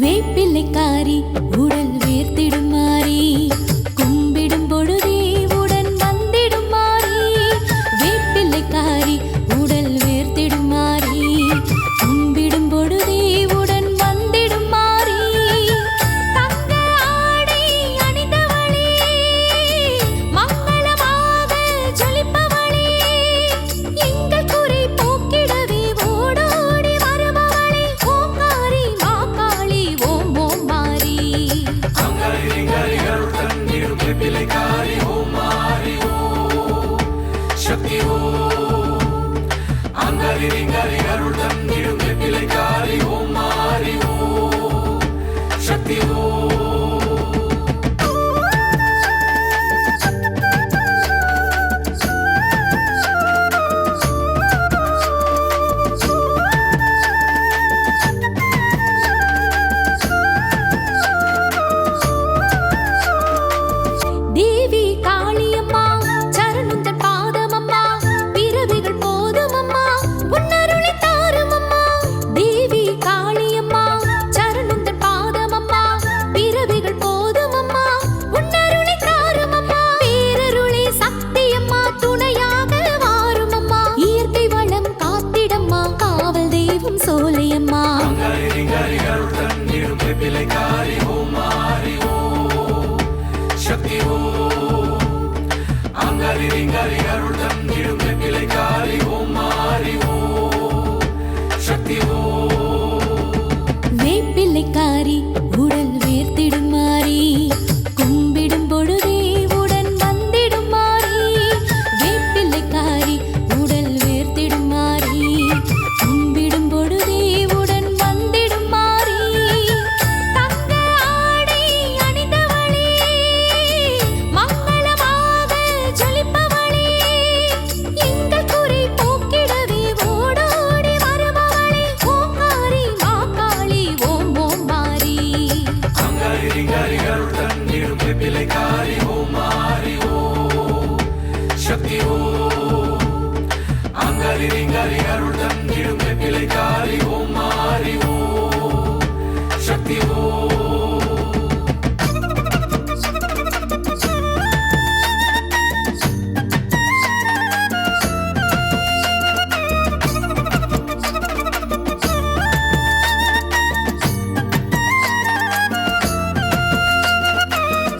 வேப்பிலைக்காரி உடல் வேர்த்திடும் மாறி கும்பிடும் பொழுதே உடன் வந்திடும் மாறி வேப்பிலைக்காரி உடல் வேர்த்திடும் மாறி கும்பிடும் பொழுதே உடன் வந்திடும் மாறி தங்க ஆடை அணிந்தவளே மங்களமாக ஜொலிப்பவளே எங்கள் குறை போக்கிடவே ஓடோடி வருபவளே ஓங்காரி மாகாளி ஓம் ஓம் மாறி அங்கரிங்கரி அருள் தந்திடும் வேப்பிலைக்காரி ஓம் மாறி ஓம் சக்தி ஓம் அங்கரிங்கரி அருள் தந்திடும் வேப்பிலைக்காரி ஓம் மாறி ஓம் சக்தி ஓம் தேவி காளியம்மா சரணந்தன் பாதமம்மா பிறவிகள் போதுமம்மா உன்னருளை தாருமம்மா தேவி காளியம்மா சரணந்தன் பாதமம்மா பிறவிகள் போதுமம்மா உன்னருளை தாருமம்மா பேரருளை சக்தியம்மா துணையாக வாருமம்மா இயற்கை வளம் காத்திடம்மா காவல் தெய்வம் சோலையம்மா அங்கரிங்கரி அருள் தந்திடும் வேப்பிலைக்காரி ஓம் மாறி ஓம் சக்தி ஓம் அங்கரிங்கரி அருள் தந்திடும் வேப்பிலைக்காரி ஓம் மாறி ஓம் சக்தி ஓம் வேப்பிலைக்காரி உடல் வேர்த்திடும் மாறி கும்பிடும் பொழுதே உடன் வந்திடும் மாறி வேப்பிலைக்காரி உடல் வேர்த்திடும் மாறி கும்பிடும் பொழுதே உடன் வந்திடும் மாறி தங்க ஆடை அணிந்தவளே மங்களமாக ஜொலிப்பவளே எங்கள் குறை போக்கிடவே ஓடோடி வருபவளே ஓங்காரி மாகாளி ஓம் ஓம் மாறி அங்கரிங்கரி அருள் தந்திடும் வேப்பிலைக்காரி ஓம் மாறி ஓம் சக்தி ஓம் அங்கரிங்கரி அருள் தந்திடும் வேப்பிலைக்காரி ஓம் மாறி ஓம் சக்தி ஓம்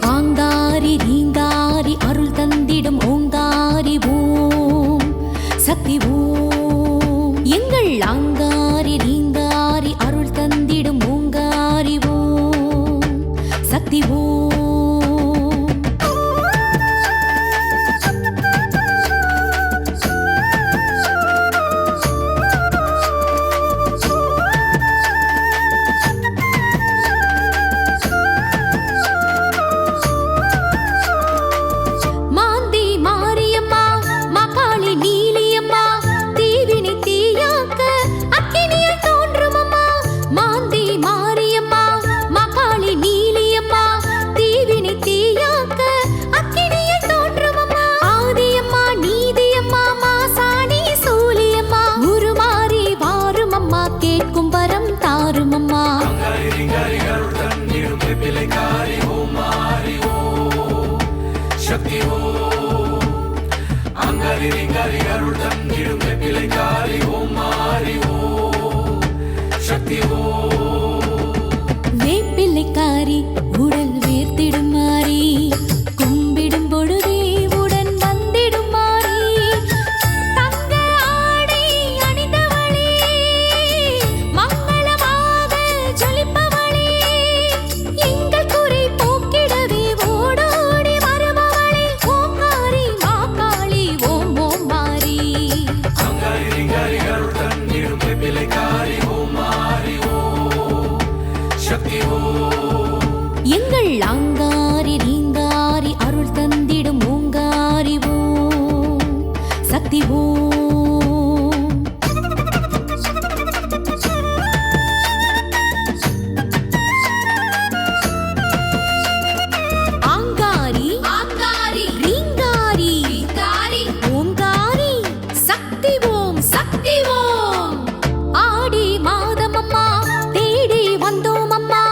ஆங்காரி ரீங்காரி அருள் தந்திடும் ஓங்காரி ஓம் சக்தி ஓம் எங்கள் ஆங்காரி ரீங்காரி அருள் தந்திடும் ஓங்காரி ஓம் சக்தி ஓம் மாந்தி மாரியம்மா மகாளி நீலியம்மா தீவினை தீயாக்க அக்கினியில் தோன்றுமம்மா மாந்தி மாரியம்மா மகாளி நீலியம்மா தீவினை தீயாக்க அக்கினியில் தோன்றுமம்மா ஆதியம்மா நீதியம்மா மாசாணி சூலியம்மா உருமாறி வாருமம்மா கேட்கும் வரம் தாருமம்மா அங்கரிங்கரி அருள் தந்திடும் வேப்பிலைக்காரி ஓம் மாறி ஓம் சக்தி ஓம் அங்கரிங்கரி அருள் தந்திடும் வேப்பிலைக்காரி ஓம் மாறி ஓம் சக்தி ஓம் வேப்பிலைக்காரி உடல் வேர்த்திடும் மாறி கும்பிடும் பொழுதே உடன் வந்திடும் மாறி தங்க ஆடை அணிந்தவளே மங்களமாக ஜொலிப்பவளே எங்கள் குறை போக்கிடவே ஓடோடி வருபவளே ஓங்காரி மாகாளி ஓம் ஓம் மாறி அங்கரிங்கரி அருள் தந்திடும் வேப்பிலைக்காரி ஓம் மாறி ஓம் சக்தி ஓம் எங்கள் ஆங்காரி ரீங்காரி அருள் தந்திடும் ஓங்காரி ஓம் சக்தி ஓம் ஆங்காரி ஆங்காரி ரீங்காரி ரீங்காரி ஓங்காரி சக்தி ஓம் சக்தி ஓம் ஆடி மாதமம்மா தேடி வந்தோம் அம்மா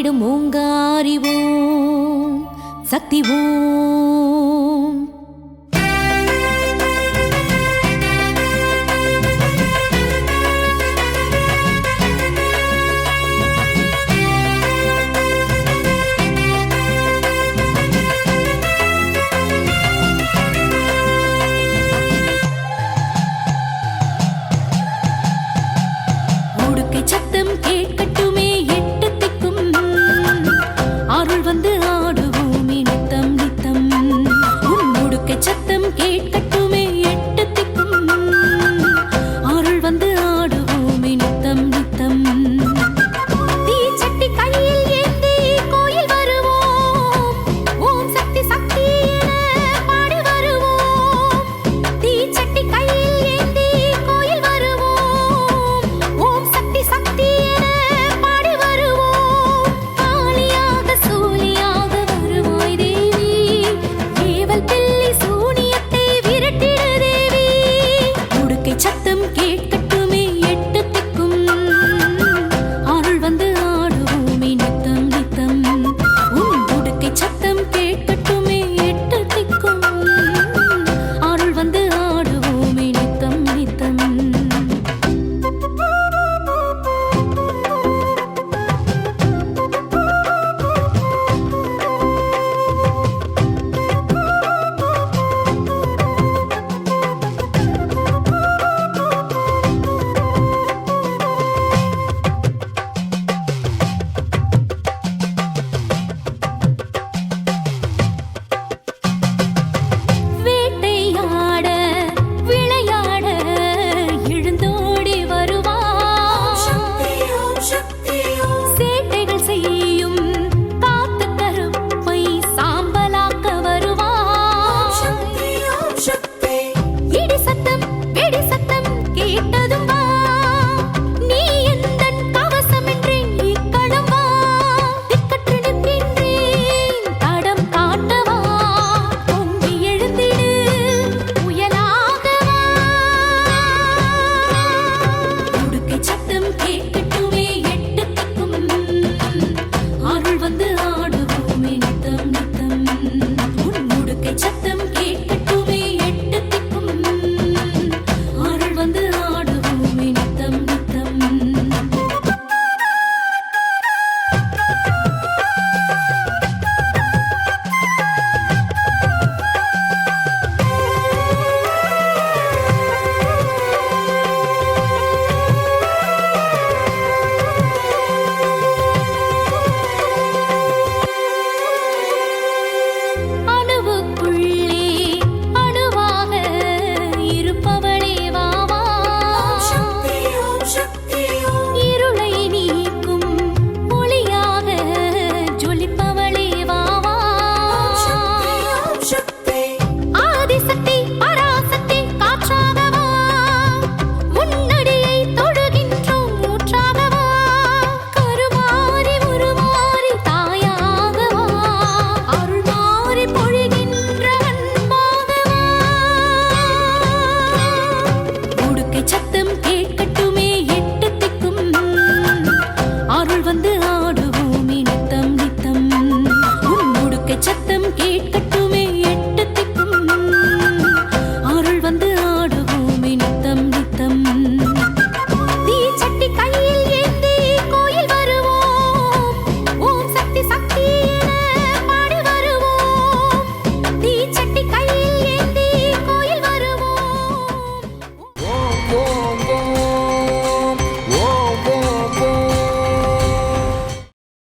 தந்திடும் ஓங்காரி ஓம் சக்தி ஓம்